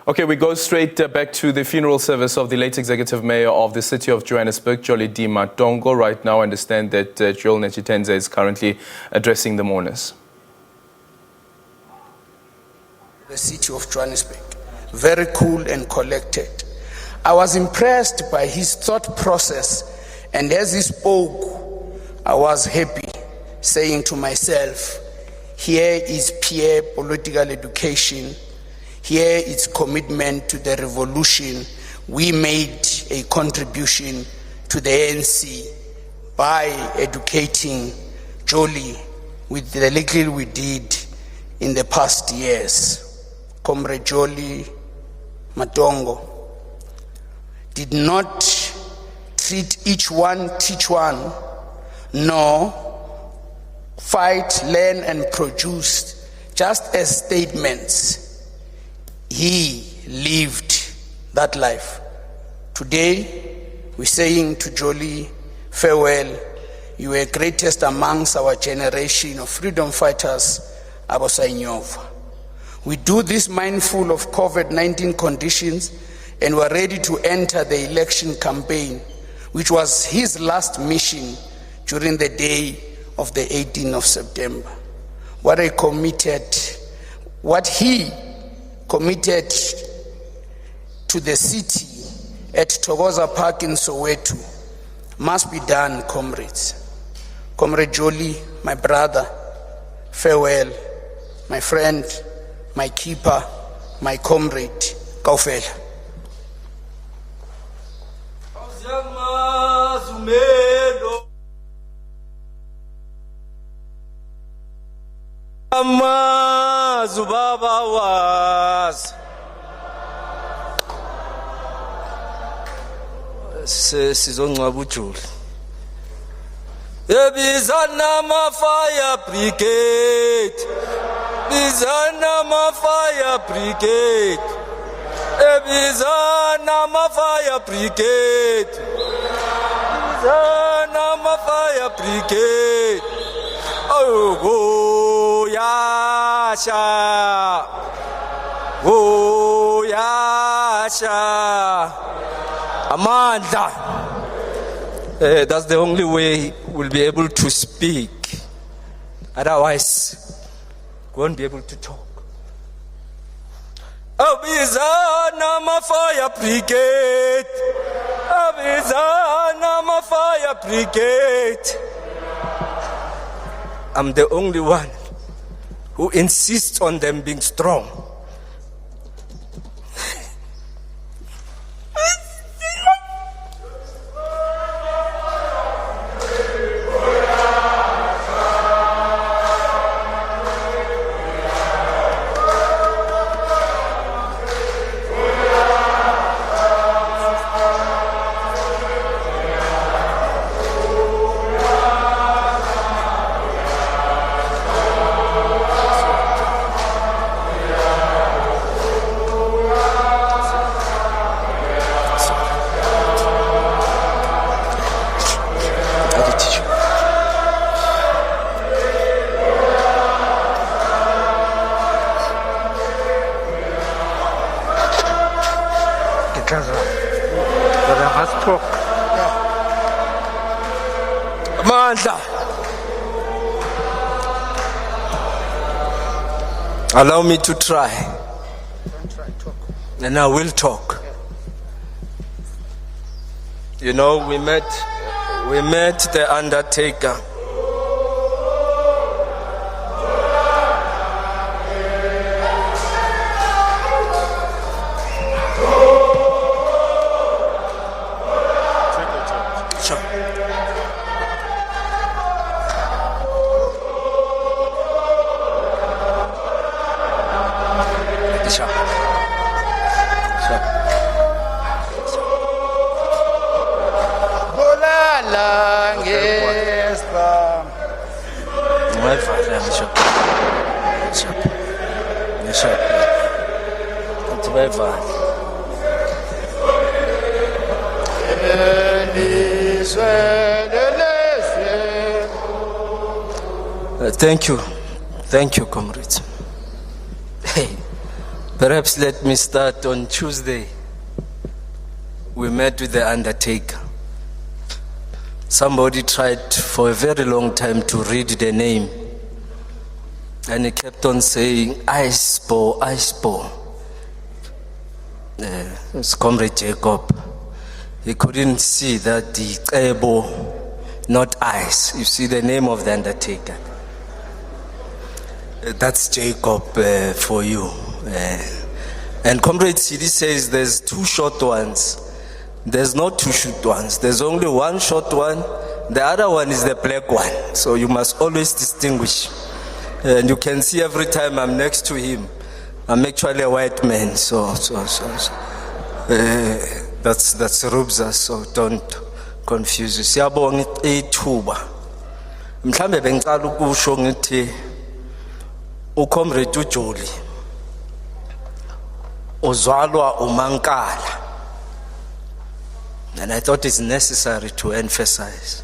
Okay, we go straight back to the funeral service of the late Executive Mayor of the City of Johannesburg, Jolidee Matongo. Right now, I understand that Joel Netshitenza is currently addressing the mourners. The City of Johannesburg, very cool and collected. I was impressed by his thought process, and as he spoke, I was happy, saying to myself, here is peer political education. Here is commitment to the revolution. We made a contribution to the ANC by educating Jolie with the little we did in the past years. Comrade Jolidee Matongo did not treat each one, teach one, nor fight, learn, and produce just as statements. He lived that life. Today, we're saying to Jolie, farewell. You were greatest amongst our generation of freedom fighters, Abosainyova. We do this mindful of COVID-19 conditions, and we're ready to enter the election campaign, which was his last mission during the day of the 18th of September. What he committed to the city at Thokoza Park in Soweto must be done, comrades. Comrade Jolie, my brother, farewell, my friend, my keeper, my comrade, Kaufela. Zubaba was sizongcaba uJolie. Ebizana ma fire brigade, bizana ma fire brigade, ebizana ma fire brigade, bizana ma fire brigade. Oh yasha, oh yasha, Amanda. That's the only way we'll be able to speak. Otherwise, we won't be able to talk. Abizana ma fire brigade, abizana ma fire brigade. I'm the only one who insists on them being strong. Amanda, allow me to try. And I will talk. You know, we met the undertaker. Thank you, comrades. Hey, Perhaps let me start on Tuesday. We met with the undertaker. Somebody tried for a very long time to read the name, and he kept on saying, Icepo, Icepo. It's Comrade Jacob. He couldn't see that the Ebo, not ice. You see the name of the undertaker. That's Jacob for you. And Comrade CD says there's two short ones. There's no two short ones. There's only one short one. The other one is the black one. So you must always distinguish. And you can see every time I'm next to him, I'm actually a white man. That's Rubza, so don't confuse you. Siyabonga ithuba. Mhlambe bengicela ukusho ngithi uComrade uJoli uzalwa umankala. And I thought it's necessary to emphasize.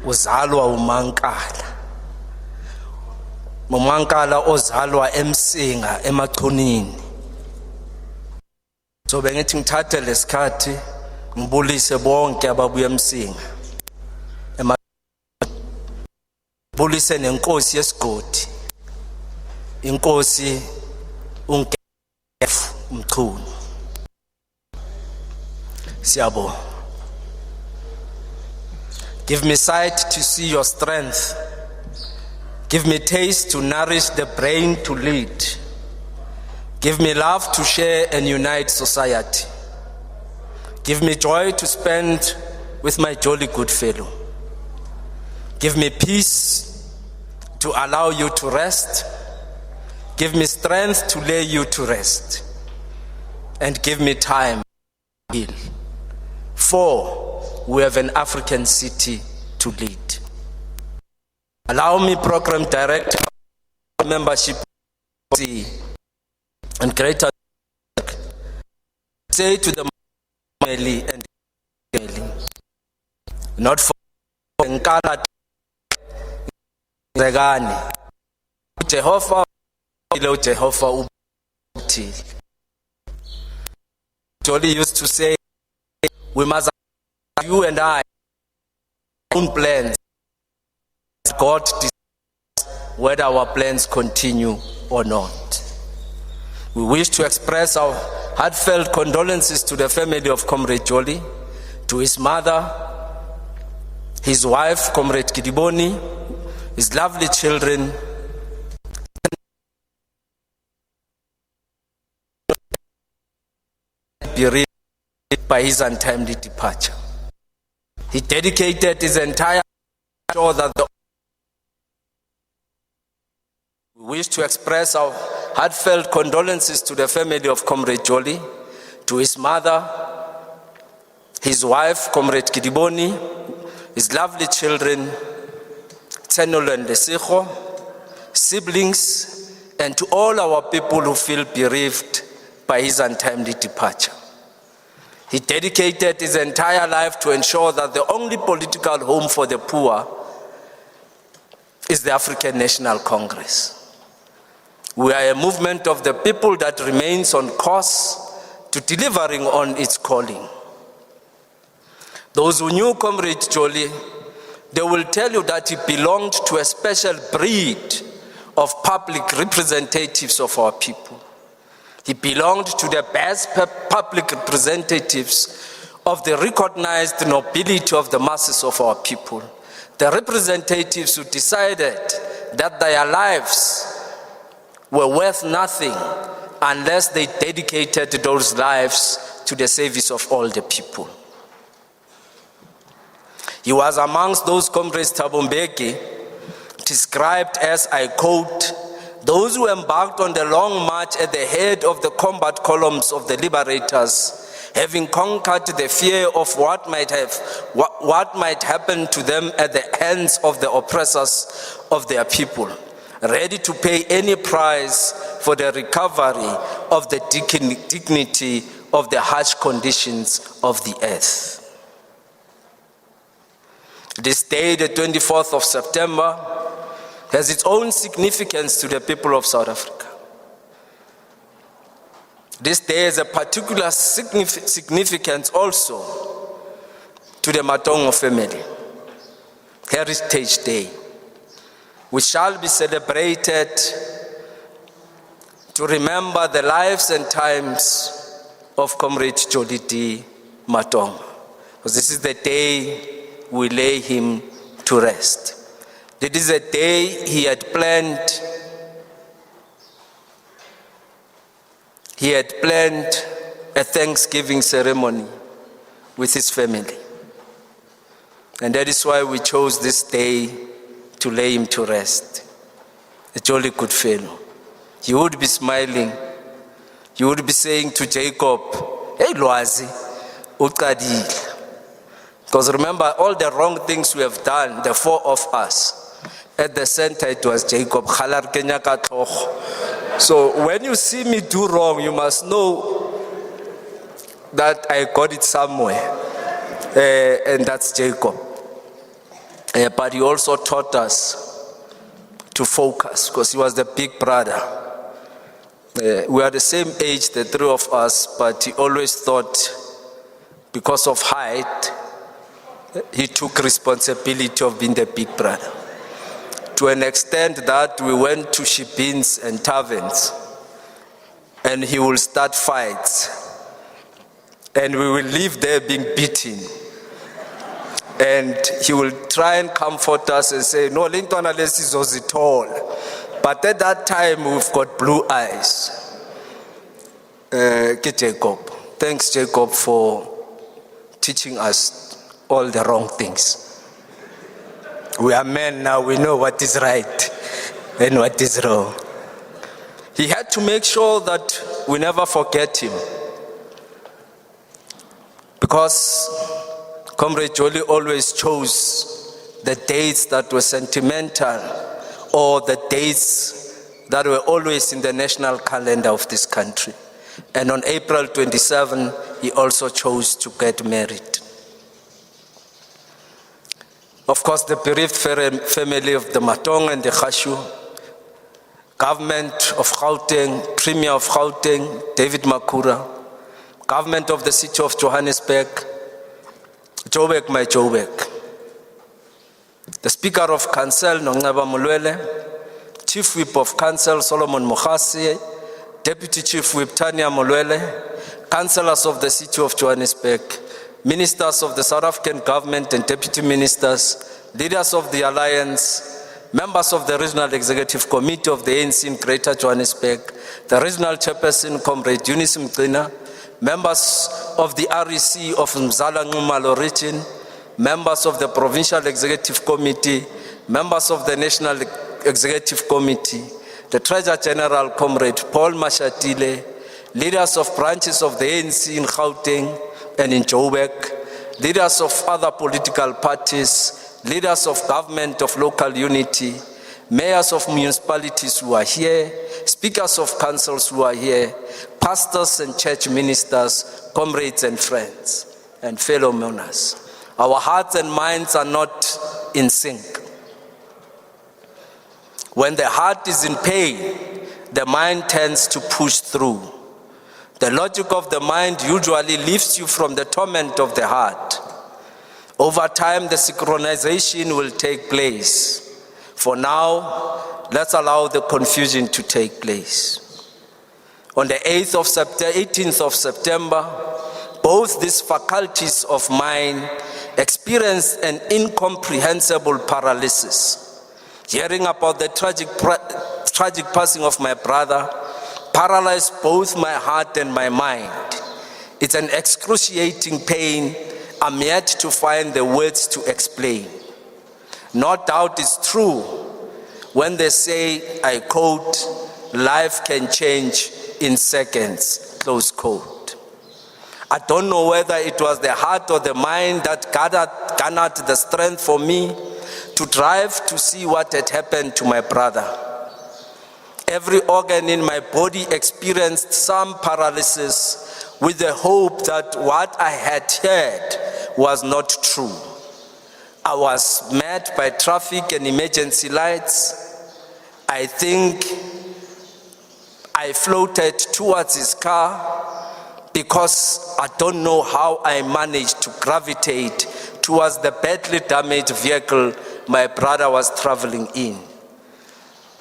Uzalwa umankala. Umankala ozalwa emsinga emachonini. So bengithi ngithathe lesikhathi ngibulise bonke ababuya emsinga. Bulise nenkosi yesigodi. Inkosi ungefu umchunu. Siyabo. Give me sight to see your strength. Give me taste to nourish the brain to lead. Give me love to share and unite society. Give me joy to spend with my jolly good fellow. Give me peace to allow you to rest. Give me strength to lay you to rest. And give me time to heal. For we have an African city to lead. Allow me, Program Director, membership and greater say to the family and not for Nkala Regani Jehovah Jehovah Uti. Jolly used to say, we must have you and I own plans. God decides whether our plans continue or not. We wish to express our heartfelt condolences to the family of Comrade Jolly, to his mother, his wife, Comrade Kidiboni, his lovely children, bereaved by his untimely departure. He dedicated his entire life that we wish to express our heartfelt condolences to the family of Comrade Jolly, to his mother, his wife, Comrade Kidiboni, his lovely children, Tsenolo and Lesego, siblings, and to all our people who feel bereaved by his untimely departure. He dedicated his entire life to ensure that the only political home for the poor is the African National Congress. We are a movement of the people that remains on course to delivering on its calling. Those who knew Comrade Jolly, they will tell you that he belonged to a special breed of public representatives of our people. He belonged to the best public representatives of the recognized nobility of the masses of our people. The representatives who decided that their lives were worth nothing unless they dedicated those lives to the service of all the people. He was amongst those comrades Thabo Mbeki described as, I quote, those who embarked on the long march at the head of the combat columns of the liberators, having conquered the fear of what might happen to them at the hands of the oppressors of their people, ready to pay any price for the recovery of the dignity of the harsh conditions of the earth. This day, the 24th of September, has its own significance to the people of South Africa. This day has a particular significance also to the Matongo family. Heritage Day, which shall be celebrated to remember the lives and times of Comrade Jolidee Matongo. Because this is the day we lay him to rest. This is a day he had planned. He had planned a Thanksgiving ceremony with his family. And that is why we chose this day to lay him to rest. A jolly good fellow. You would be smiling. You would be saying to Jacob, "Hey, Loazi, uqadile." Because remember, all the wrong things we have done, the four of us, at the center it was Jacob. So when you see me do wrong, you must know that I got it somewhere. And that's Jacob. But he also taught us to focus, because he was the big brother. We are the same age, the three of us, but he always thought, because of height, he took responsibility of being the big brother. To an extent that we went to shibins and taverns, and he will start fights, and we will leave there being beaten. And he will try and comfort us and say, "No, Lintwana Lesi was tall." But at that time, we've got blue eyes. Jacob. Thanks, Jacob, for teaching us all the wrong things. We are men now, we know what is right and what is wrong. He had to make sure that we never forget him. Because Comrade Jolie always chose the dates that were sentimental, or the dates that were always in the national calendar of this country. And on April 27, he also chose to get married. Of course, the bereaved family of the Matongo and the Khashu, government of Gauteng, Premier of Gauteng, David Makura, government of the City of Johannesburg, Joburg Mayor Jolidee, the Speaker of Council, Nongaba Mulwele, Chief Whip of Council, Solomon Mokhasi, Deputy Chief Whip, Tanya Mulwele, Councillors of the City of Johannesburg, Ministers of the South African Government and Deputy Ministers, leaders of the Alliance, members of the Regional Executive Committee of the ANC in Greater Johannesburg, the Regional Chairperson, Comrade Eunice Mqina, members of the REC of Mzala Nxumalo region, members of the Provincial Executive Committee, members of the National Executive Committee, the Treasurer General, Comrade Paul Mashatile, leaders of branches of the ANC in Gauteng and in Joburg, leaders of other political parties, leaders of government of local unity, mayors of municipalities who are here, speakers of councils who are here, pastors and church ministers, comrades and friends, and fellow mourners. Our hearts and minds are not in sync. When the heart is in pain, the mind tends to push through. The logic of the mind usually lifts you from the torment of the heart. Over time, the synchronization will take place. For now, let's allow the confusion to take place. On the 18th of September, both these faculties of mine experienced an incomprehensible paralysis. Hearing about the tragic passing of my brother paralyzed both my heart and my mind. It's an excruciating pain I'm yet to find the words to explain. No doubt it's true when they say, I quote, life can change in seconds, close quote. I don't know whether it was the heart or the mind that garnered the strength for me to drive to see what had happened to my brother. Every organ in my body experienced some paralysis with the hope that what I had heard was not true. I was met by traffic and emergency lights. I think I I floated towards his car because I don't know how I managed to gravitate towards the badly damaged vehicle my brother was traveling in.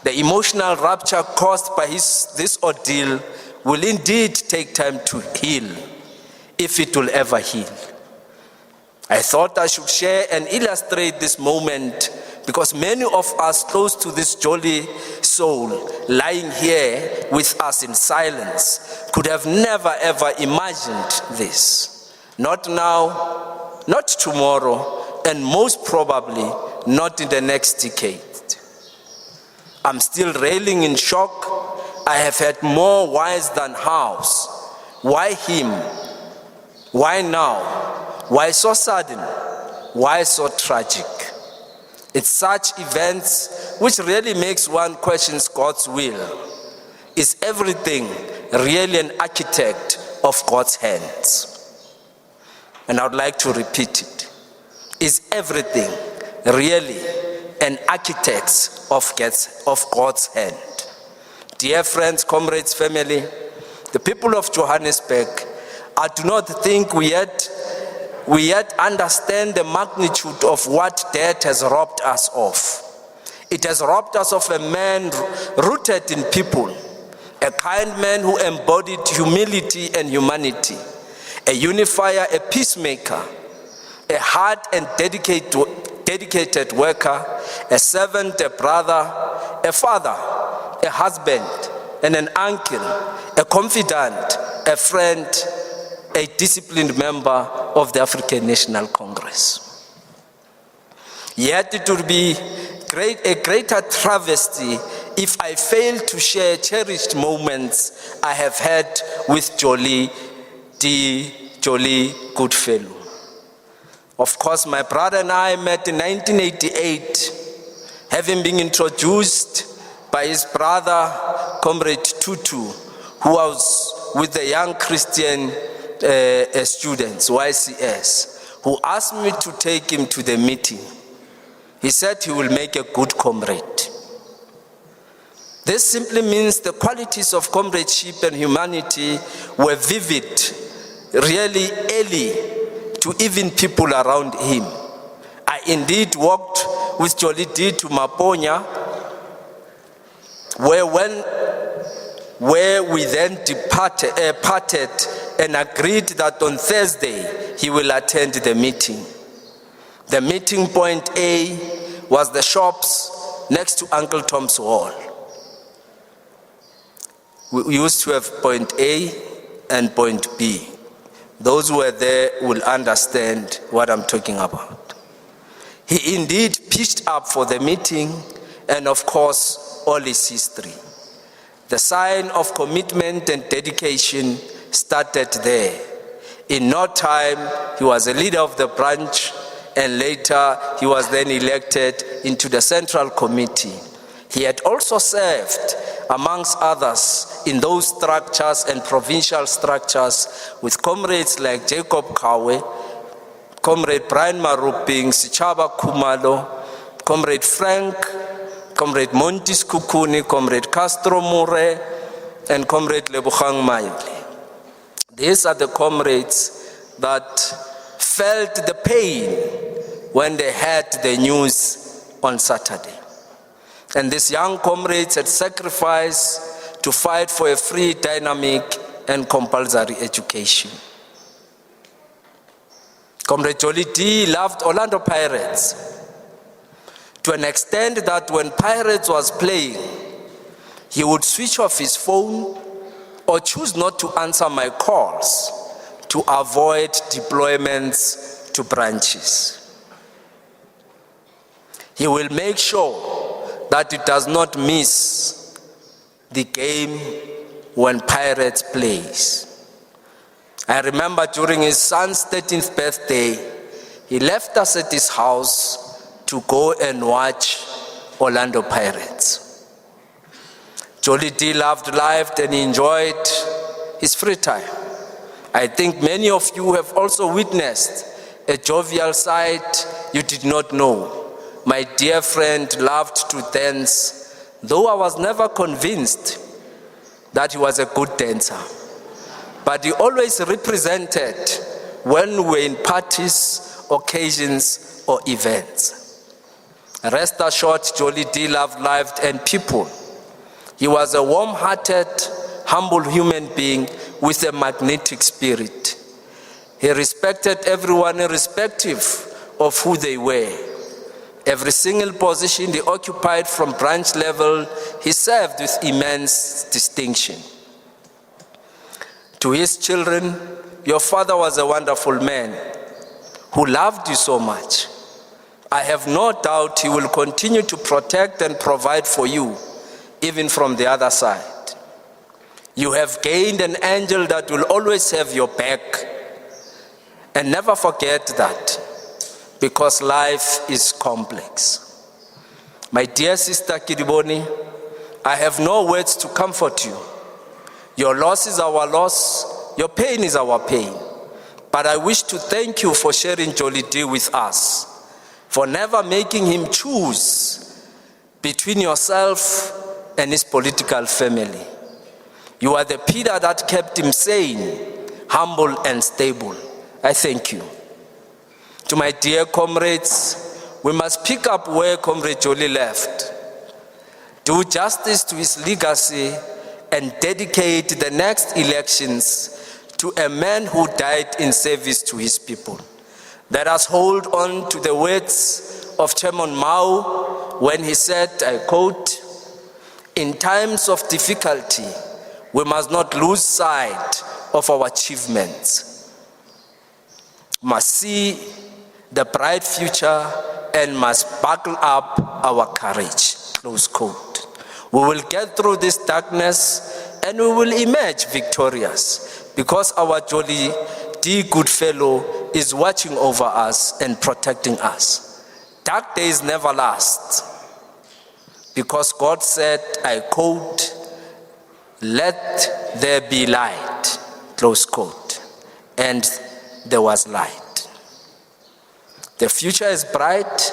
The emotional rupture caused by this ordeal will indeed take time to heal, if it will ever heal. I thought I should share and illustrate this moment because many of us close to this jolly soul lying here with us in silence could have never ever imagined this. Not now, not tomorrow, and most probably not in the next decade. I'm still railing in shock. I have had more whys than hows. Why him? Why now? Why so sudden? Why so tragic? It's such events which really makes one question God's will. Is everything really an architect of God's hands? And I would like to repeat it. Is everything really an architect of God's hand? Dear friends, comrades, family, the people of Johannesburg, I do not think we yet understand the magnitude of what death has robbed us of. It has robbed us of a man rooted in people, a kind man who embodied humility and humanity, a unifier, a peacemaker, a hard and dedicated worker, a servant, a brother, a father, a husband, and an uncle, a confidant, a friend, a disciplined member of the African National Congress. Yet it would be a greater travesty if I fail to share cherished moments I have had with Jolly Goodfellow. Of course, my brother and I met in 1988, having been introduced by his brother, Comrade Tutu, who was with the young Christian students, YCS, who asked me to take him to the meeting. He said he will make a good comrade. This simply means the qualities of comradeship and humanity were vivid, really early to even people around him. I indeed walked with Jolidee to Maponya, where we then parted and agreed that on Thursday he will attend the meeting. The meeting point A was the shops next to Uncle Tom's Hall. We used to have point A and point B. Those who were there will understand what I'm talking about. He indeed pitched up for the meeting, and of course, all is history. The sign of commitment and dedication started there. In no time, he was a leader of the branch, and later he was then elected into the Central Committee. He had also served, amongst others, in those structures and provincial structures with comrades like Jacob Kawe, Comrade Brian Maruping, Sichaba Kumalo, Comrade Frank, Comrade Montis Kukuni, Comrade Castro Mure, and Comrade Lebogang Maile. These are the comrades that felt the pain when they heard the news on Saturday. And these young comrades had sacrificed to fight for a free, dynamic, and compulsory education. Comrade Jolidee loved Orlando Pirates to an extent that when Pirates was playing, he would switch off his phone or choose not to answer my calls to avoid deployments to branches. He will make sure that it does not miss the game when Pirates plays. I remember during his son's 13th birthday, he left us at his house to go and watch Orlando Pirates. Jolidee loved life and he enjoyed his free time. I think many of you have also witnessed a jovial side you did not know. My dear friend loved to dance, though I was never convinced that he was a good dancer, but he always represented when we were in parties, occasions, or events. Rest assured, Jolidee loved life and people. He was a warm-hearted, humble human being with a magnetic spirit. He respected everyone irrespective of who they were. Every single position he occupied from branch level, he served with immense distinction. To his children, your father was a wonderful man who loved you so much. I have no doubt he will continue to protect and provide for you, even from the other side. You have gained an angel that will always have your back. And never forget that, because life is complex. My dear sister Kiriboni, I have no words to comfort you. Your loss is our loss, your pain is our pain. But I wish to thank you for sharing Jolidee with us, for never making him choose between yourself and his political family. You are the pillar that kept him sane, humble and stable. I thank you. To my dear comrades, we must pick up where Comrade Jolie left. Do justice to his legacy and dedicate the next elections to a man who died in service to his people. Let us hold on to the words of Chairman Mao when he said, I quote, "In times of difficulty, we must not lose sight of our achievements. Must see the bright future and must buckle up our courage." Close quote. We will get through this darkness and we will emerge victorious because our Jolidee good fellow is watching over us and protecting us. Dark days never last because God said, I quote, "Let there be light," close quote, and there was light. The future is bright,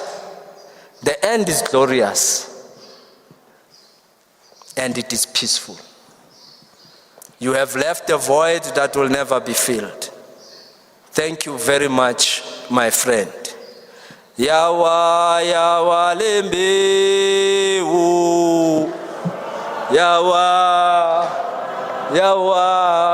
the end is glorious, and it is peaceful. You have left a void that will never be filled. Thank you very much, my friend. Yawa, yawa lembewu, yawa, yawa.